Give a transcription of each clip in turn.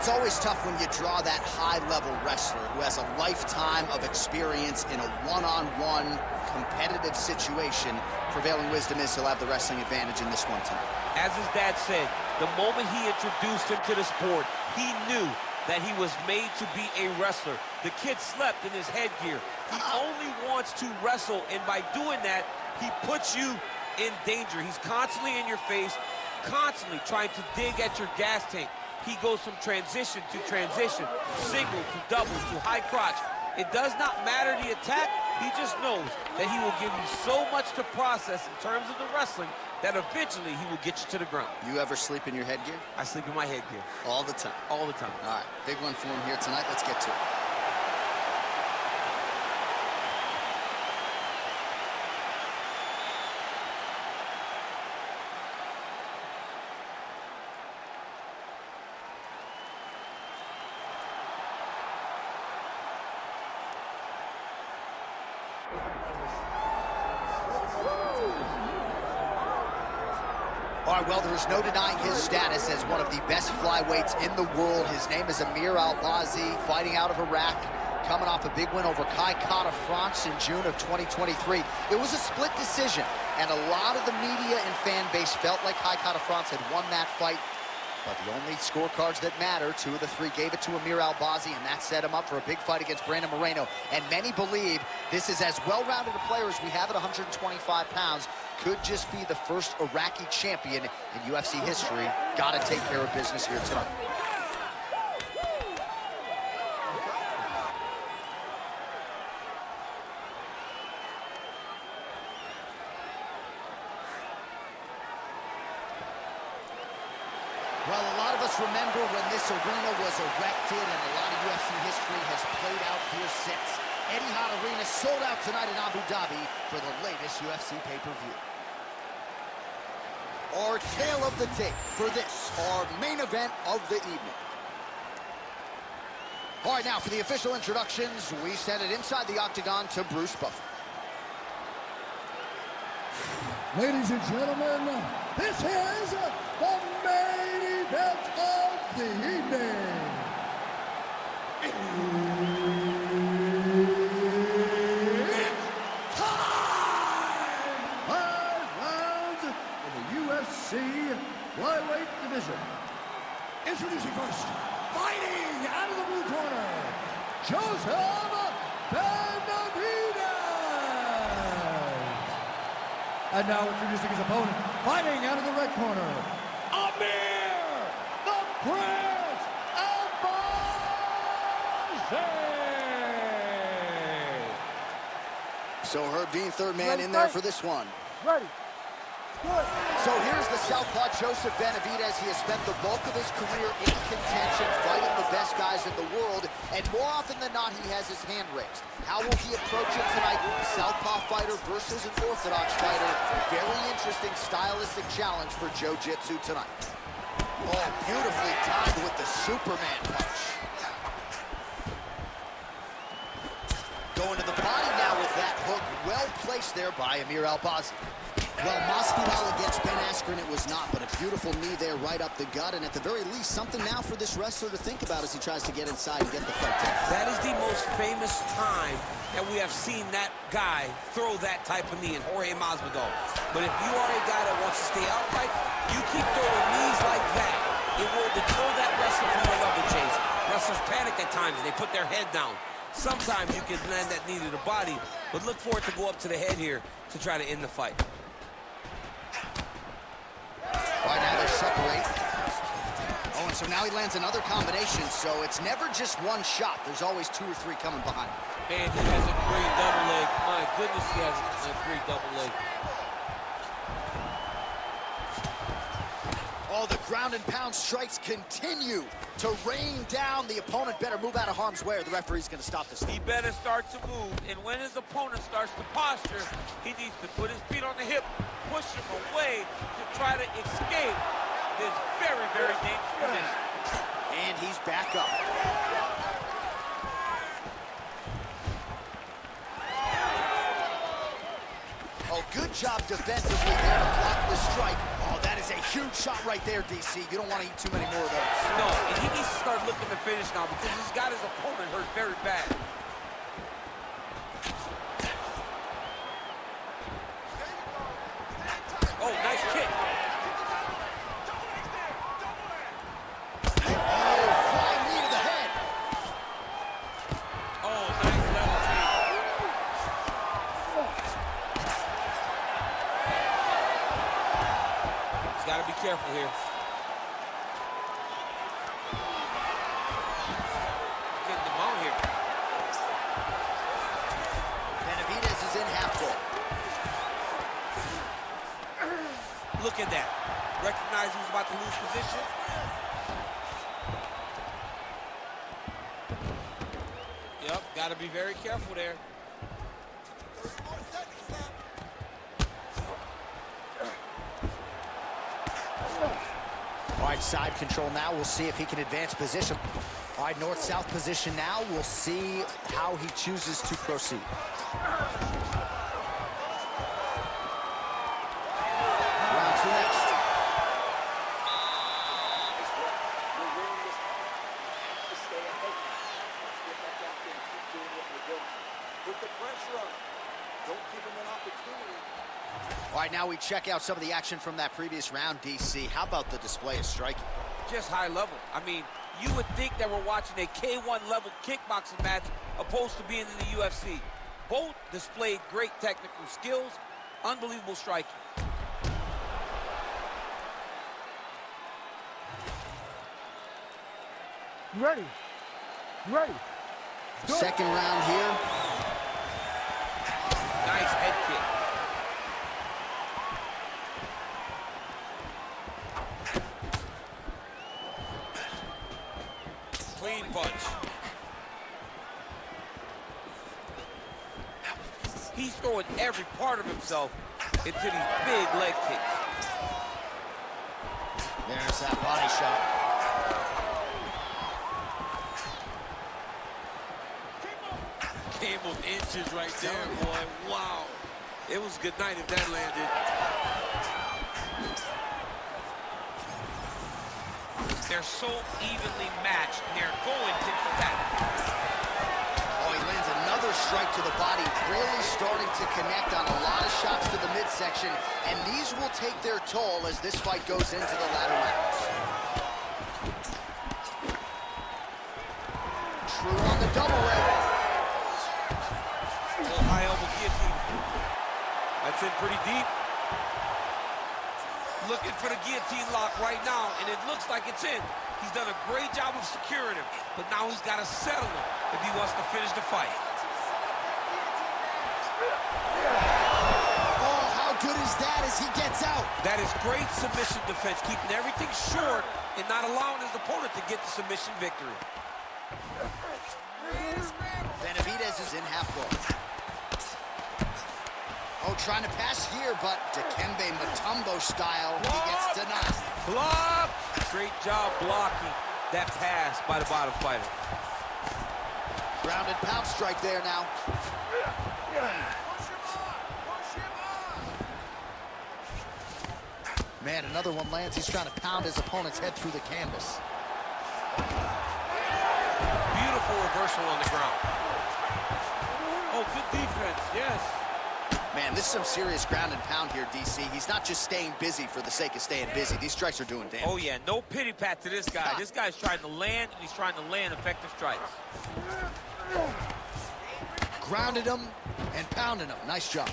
it's always tough when you draw that high-level wrestler who has a lifetime of experience in a one-on-one competitive situation. Prevailing wisdom is he'll have the wrestling advantage in this one tonight. As his dad said, the moment he introduced him to the sport, he knew that he was made to be a wrestler. The kid slept in his headgear. He only wants to wrestle, and by doing that, he puts you in danger. He's constantly in your face, constantly trying to dig at your gas tank. He goes from transition to transition, single to double to high crotch. It does not matter the attack. He just knows that he will give you so much to process in terms of the wrestling that eventually he will get you to the ground. You ever sleep in your headgear? I sleep in my headgear. All the time? All the time. All right, big one for him here tonight. Let's get to it. All right, well, there is no denying his status as one of the best flyweights in the world. His name is Amir Albazi, fighting out of Iraq, coming off a big win over Kai France in June of 2023. It was a split decision, and a lot of the media and fan base felt like Kai France had won that fight. But the only scorecards that matter, 2 of the 3 gave it to Amir Albazi, and that set him up for a big fight against Brandon Moreno. And many believe this is as well-rounded a player as we have at 125 pounds. Could just be the first Iraqi champion in UFC history. Got to take care of business here tonight. Well, a lot of us remember when this arena was erected, and a lot of UFC history has played out here since. Etihad Arena sold out tonight in Abu Dhabi for the latest UFC pay-per-view. Our tale of the tape for this, our main event of the evening. All right, now for the official introductions, we send it inside the octagon to Bruce Buffer. Ladies and gentlemen, this is the main event of the evening. It's time! 5 rounds in the UFC flyweight division. Introducing first, fighting out of the blue corner, Joseph Benavidez. And now introducing his opponent, fighting out of the red corner, Amir, the Prince Albazi. So Herb Dean, third man in there for this one. Ready. Good. So here's the southpaw, Joseph Benavidez. He has spent the bulk of his career in contention, fighting the best guys in the world, and more often than not, he has his hand raised. How will he approach it tonight? Southpaw fighter versus an orthodox fighter. Very interesting stylistic challenge for jiu-jitsu tonight. Oh, beautifully timed with the Superman punch. Going to the body now with that hook, well placed there by Amir Albazi. Well, Masvidal against Ben Askren, it was not, but a beautiful knee there right up the gut, and at the very least, something now for this wrestler to think about as he tries to get inside and get the fight down. That is the most famous time that we have seen that guy throw that type of knee in Jorge Masvidal. But if you are a guy that wants to stay upright, you keep throwing knees like that. It will deter that wrestler from the level chase. Wrestlers panic at times, and they put their head down. Sometimes you can land that knee to the body, but look for it to go up to the head here to try to end the fight. All right, now they separate. Oh, and so now he lands another combination, so it's never just one shot. There's always 2 or 3 coming behind. Man, he has a great double leg. My goodness, he has a great double leg. Oh, the ground and pound strikes continue to rain down. The opponent better move out of harm's way or the referee's going to stop this. He better start to move, and when his opponent starts to posture, he needs to put his feet on the hip, push him away to try to escape this very, very dangerous position. And he's back up. Oh, good job defensively there to block the strike. Oh, that is a huge shot right there, DC. You don't want to eat too many more of those. No, and he needs to start looking to finish now because he's got his opponent hurt very bad. Oh, nice kick. Flying knee to the head. Oh, nice level change. He's got to be careful here. Getting the mount here. Benavidez is in half guard. Look at that. Recognized he was about to lose position. Yep, got to be very careful there. 30 more seconds left. All right, side control now. We'll see if he can advance position. All right, north-south position now. We'll see how he chooses to proceed. Round two next. Put the pressure on him. Don't give him an opportunity. All right, now we check out some of the action from that previous round, DC. How about the display of striking? Just high level. I mean, you would think that we're watching a K1 level kickboxing match opposed to being in the UFC. Both displayed great technical skills, unbelievable striking. You ready? You ready? Second round here. Nice head kick. Clean punch. He's throwing every part of himself into these big leg kicks. There's that body shot. Came of inches right there, boy. Wow. It was good night if that landed. They're so evenly matched, and they're going tit for tat. Oh, he lands another strike to the body, really starting to connect on a lot of shots to the midsection, and these will take their toll as this fight goes into the latter rounds. True on the double leg. Little high elbow guillotine. That's in pretty deep. Looking for the guillotine lock right now, and it looks like it's in. He's done a great job of securing him, but now he's got to settle him if he wants to finish the fight. Oh, how good is that as he gets out? That is great submission defense, keeping everything short and not allowing his opponent to get the submission victory. Benavidez is in half guard. Oh, trying to pass here, but Dikembe Mutombo style, he gets denied. Block! Great job blocking that pass by the bottom fighter. Grounded pound strike there now. Man, another one lands. He's trying to pound his opponent's head through the canvas. Beautiful reversal on the ground. Oh, good defense, yes. Man, this is some serious ground and pound here, DC. He's not just staying busy for the sake of staying busy. These strikes are doing damage. Oh, yeah, no pity pat to this guy. This guy's trying to land, and he's trying to land effective strikes. Grounded him and pounded him. Nice job.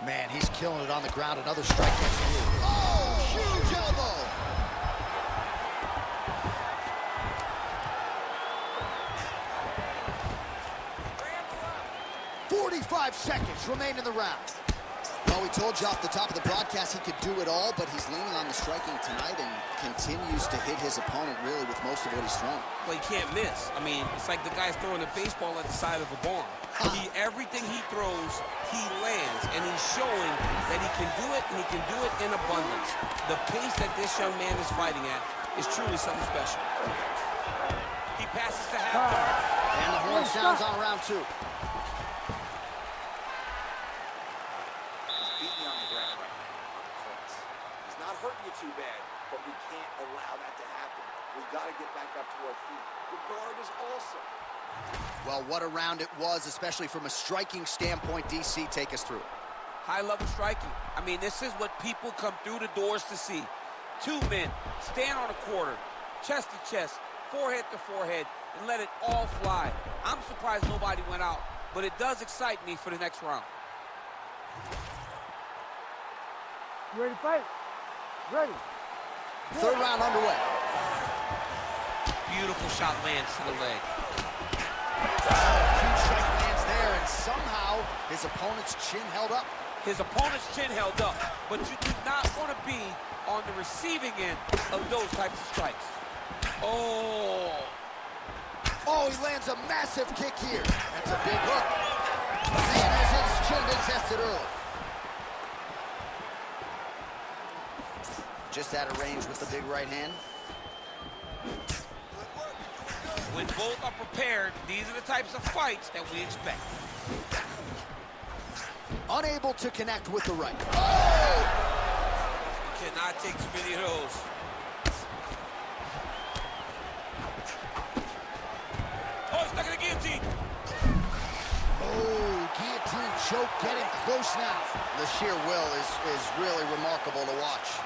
Man, he's killing it on the ground. Another strike gets through. Oh, huge elbow. 45 seconds remain in the round. Well, we told you off the top of the broadcast he could do it all, but he's leaning on the striking tonight and continues to hit his opponent really with most of what he's thrown. Well, he can't miss. I mean, it's like the guy's throwing a baseball at the side of a barn. Everything he throws, he lands, and he's showing that he can do it, and he can do it in abundance. The pace that this young man is fighting at is truly something special. He passes to half guard. And the horn sounds on round two. He's not hurting you too bad, but we can't allow that to happen. got to get back up to our feet. The guard is awesome. Well, what a round it was, especially from a striking standpoint. DC, take us through it. High-level striking. I mean, this is what people come through the doors to see. Two men stand on a quarter, chest to chest, forehead to forehead, and let it all fly. I'm surprised nobody went out, but it does excite me for the next round. You ready to fight? Ready. Third round underway. Beautiful shot lands to the leg. Huge strike lands there, and somehow his opponent's chin held up. His opponent's chin held up, but you do not want to be on the receiving end of those types of strikes. Oh, he lands a massive kick here. That's a big hook. And as his chin been tested early. Just out of range with the big right hand. when both are prepared, these are the types of fights that we expect. Unable to connect with the right. Oh! You cannot take too many of those. Oh, he's stuck in the guillotine. Oh, guillotine choke getting close now. The sheer will is really remarkable to watch.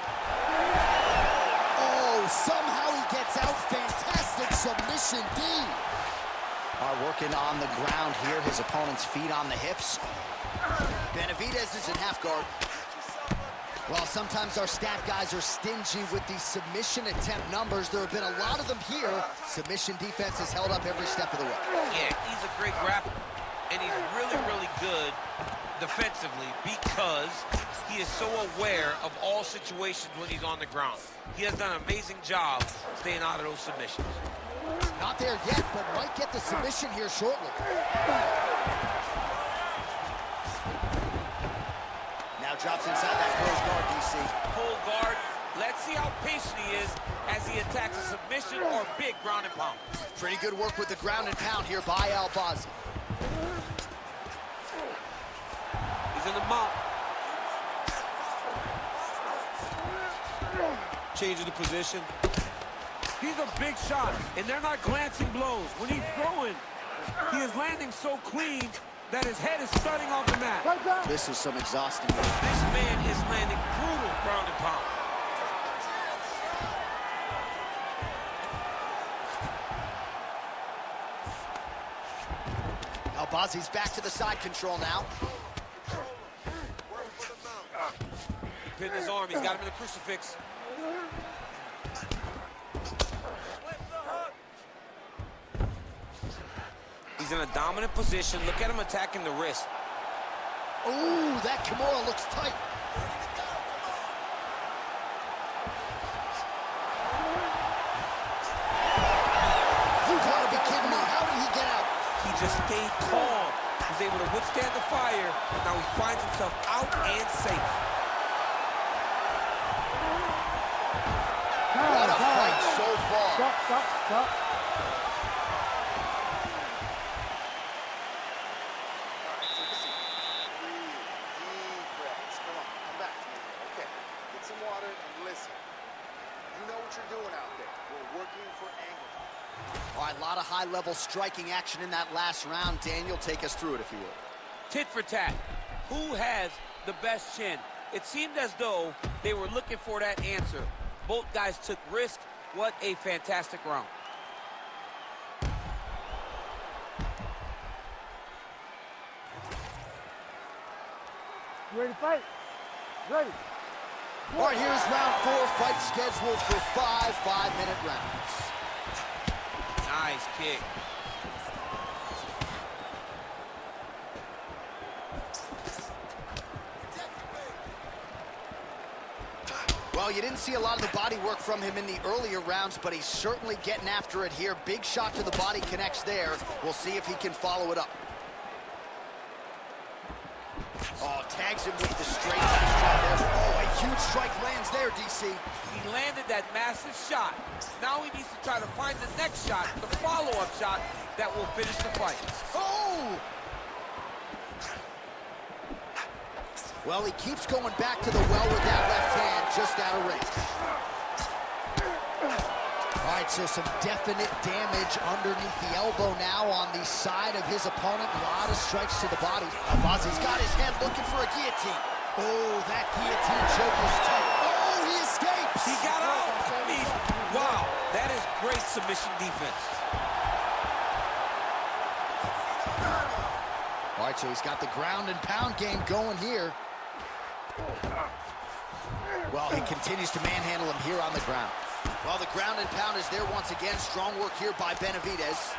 Oh, somehow he gets out. Fantastic submission D. Working on the ground here. His opponent's feet on the hips. Benavidez is in half guard. While sometimes our stat guys are stingy with these submission attempt numbers, there have been a lot of them here. Submission defense has held up every step of the way. Yeah, he's a great grappler, and he's really, really good defensively because he is so aware of all situations when he's on the ground. He has done an amazing job staying out of those submissions. Not there yet, but might get the submission here shortly. Now drops inside that closed guard, DC. Full guard. Let's see how patient he is as he attacks a submission or big ground and pound. Pretty good work with the ground and pound here by Albazi. He's in the mount. Changing the position. These are big shots, and they're not glancing blows. When he's throwing, he is landing so clean that his head is studding off the mat. This is some exhausting work. This man is landing brutal ground and pound. Albazi's back to the side control now. He pinned his arm. He's got him in the crucifix. He's in a dominant position. Look at him attacking the wrist. Ooh, that Kimura looks tight. You gotta be kidding me. How did he get out? He just stayed calm. He was able to withstand the fire, and now he finds himself out and safe. What a fight so far. Stop. Water and listen. You know what you're doing out there. We're working for angle. All right, a lot of high-level striking action in that last round. Daniel, take us through it, if you will. Tit for tat. Who has the best chin? It seemed as though they were looking for that answer. Both guys took risk. What a fantastic round. You ready to fight? Ready. All right, here's round 4. Fight scheduled for 5 5-minute rounds. Nice kick. Well, you didn't see a lot of the body work from him in the earlier rounds, but he's certainly getting after it here. Big shot to the body connects there. We'll see if he can follow it up. Oh, tags him with the straight strike there. Oh, a huge strike lands there, DC. He landed that massive shot. Now he needs to try to find the next shot, the follow-up shot that will finish the fight. Oh! Well, he keeps going back to the well with that left hand, just out of range. All All right, so some definite damage underneath the elbow now on the side of his opponent. A lot of strikes to the body. Albazi's got his head looking for a guillotine. Oh, that guillotine choke is tight. Oh, he escapes. He got out. I mean, wow, that is great submission defense. All right, so he's got the ground and pound game going here. Well, he continues to manhandle him here on the ground. Well, the ground and pound is there once again. Strong work here by Benavidez.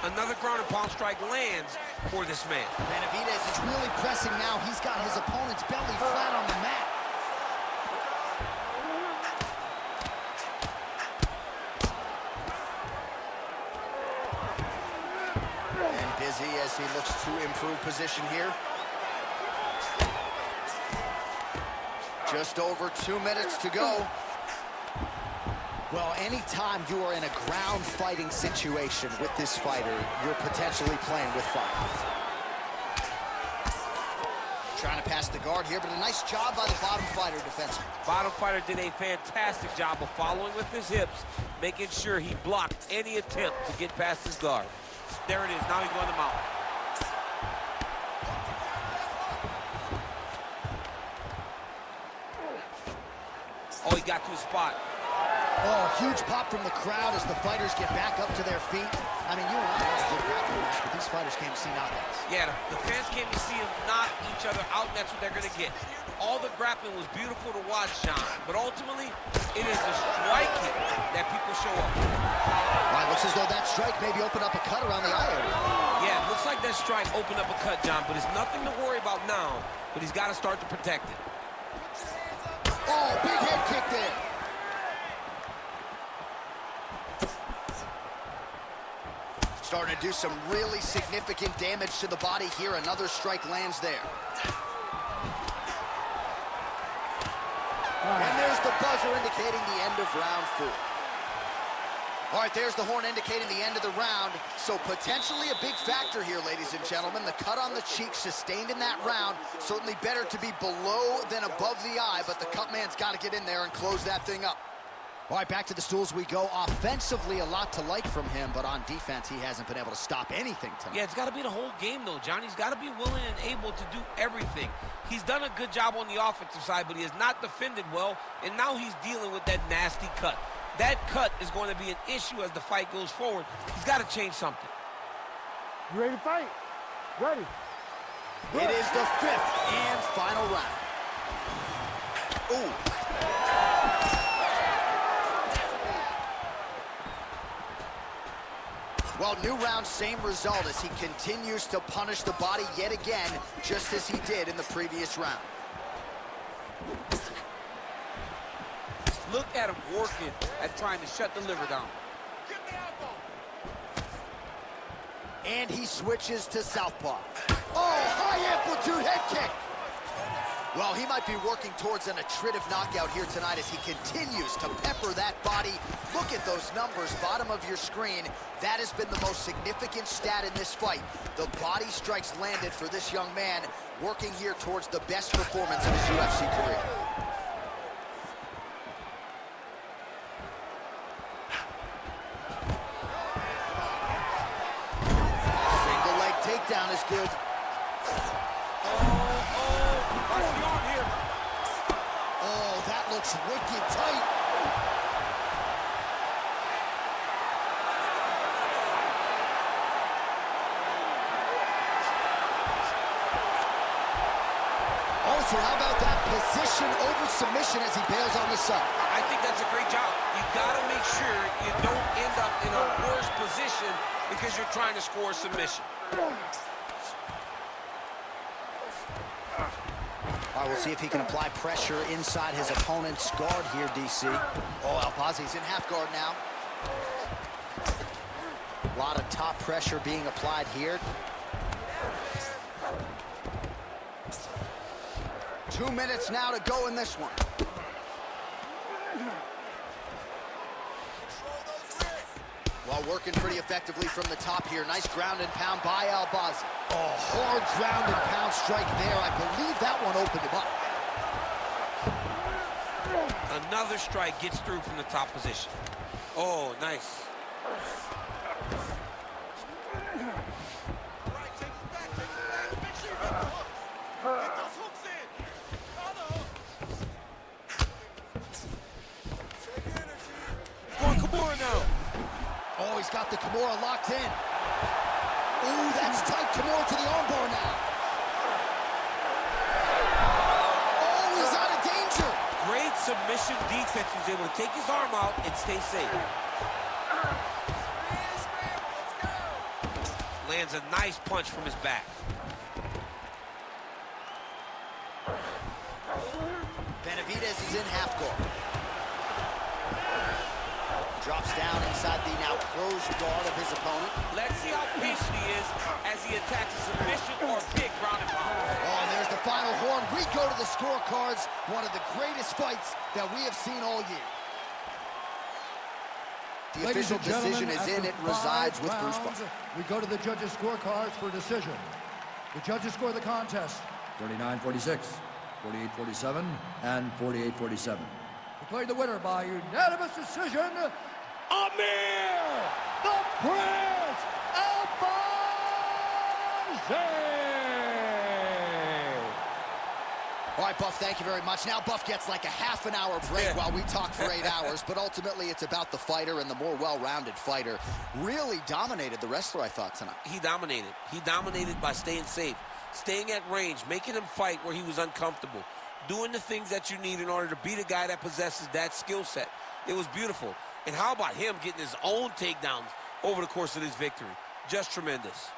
Another ground and pound strike lands for this man. Benavidez is really pressing now. He's got his opponent's belly flat on the mat. And busy as he looks to improve position here. Just over 2 minutes to go. Well, anytime you are in a ground fighting situation with this fighter, you're potentially playing with fire. Trying to pass the guard here, but a nice job by the bottom fighter defensively. Bottom fighter did a fantastic job of following with his hips, making sure he blocked any attempt to get past his guard. There it is. Now he's going to mount. Oh, he got to his spot. Oh, huge pop from the crowd as the fighters get back up to their feet. I mean, you and I know it's a good grappling match, but these fighters came to see knockouts. Yeah, the fans came to see them knock each other out, and that's what they're going to get. All the grappling was beautiful to watch, John, but ultimately, it is the striking that people show up. All right, looks as though that strike maybe opened up a cut around the eye area. Yeah, it looks like that strike opened up a cut, John, but it's nothing to worry about now, but he's got to start to protect it. Oh, big head kick there. Starting to do some really significant damage to the body here. Another strike lands there. And there's the buzzer indicating the end of round 4. All right, there's the horn indicating the end of the round. So potentially a big factor here, ladies and gentlemen. The cut on the cheek sustained in that round. Certainly better to be below than above the eye, but the cut man's got to get in there and close that thing up. All right, back to the stools we go. Offensively, a lot to like from him, but on defense, he hasn't been able to stop anything tonight. Yeah, it's got to be the whole game, though, John. He's got to be willing and able to do everything. He's done a good job on the offensive side, but he has not defended well, and now he's dealing with that nasty cut. That cut is going to be an issue as the fight goes forward. He's got to change something. You ready to fight? Ready. It is the 5th and final round. Ooh. Well, new round, same result as he continues to punish the body yet again, just as he did in the previous round. Look at him working at trying to shut the liver down. And he switches to southpaw. Oh, high amplitude head kick. Well, he might be working towards an attritive knockout here tonight as he continues to pepper that body. Look at those numbers, bottom of your screen. That has been the most significant stat in this fight. The body strikes landed for this young man, working here towards the best performance of his UFC career. Single leg takedown is good. Looks wicked tight. Also, how about that position over submission as he bails on the side? I think that's a great job. You got to make sure you don't end up in a worse position because you're trying to score a submission. All right, we'll see if he can apply pressure inside his opponent's guard here, DC. Oh, Albazi's in half guard now. A lot of top pressure being applied here. 2 minutes now to go in this one. Well, working pretty effectively from the top here. Nice ground and pound by Albazi. Oh, hard ground and pound strike there. I believe that one opened him up. Another strike gets through from the top position. Oh, nice. Kimura now. Oh, he's got the Kimura locked in. Oh, that's tight. Kimura to the armbar now. Oh, he's out of danger. Great submission defense. He was able to take his arm out and stay safe. Lands a nice punch from his back. Benavidez is in half guard. Drops down inside the now closed guard of his opponent. Let's see how patient he is as he attacks a submission or big ground and pound. Oh, and there's the final horn. We go to the scorecards. One of the greatest fights that we have seen all year. The Ladies official and gentlemen, decision is in. after It resides 5 with Bruce rounds, Buffer. we go to the judges' scorecards for decision. The judges score the contest 39-46, 48-47, and 48-47. Declared the winner by unanimous decision, Amir, the Prince Albazi! All right, Buff, thank you very much. Now Buff gets like a half an hour break while we talk for 8 hours, but ultimately it's about the fighter and the more well-rounded fighter. Really dominated the wrestler, I thought, tonight. He dominated. He dominated by staying safe, staying at range, making him fight where he was uncomfortable, doing the things that you need in order to beat a guy that possesses that skill set. It was beautiful. And how about him getting his own takedowns over the course of this victory? Just tremendous.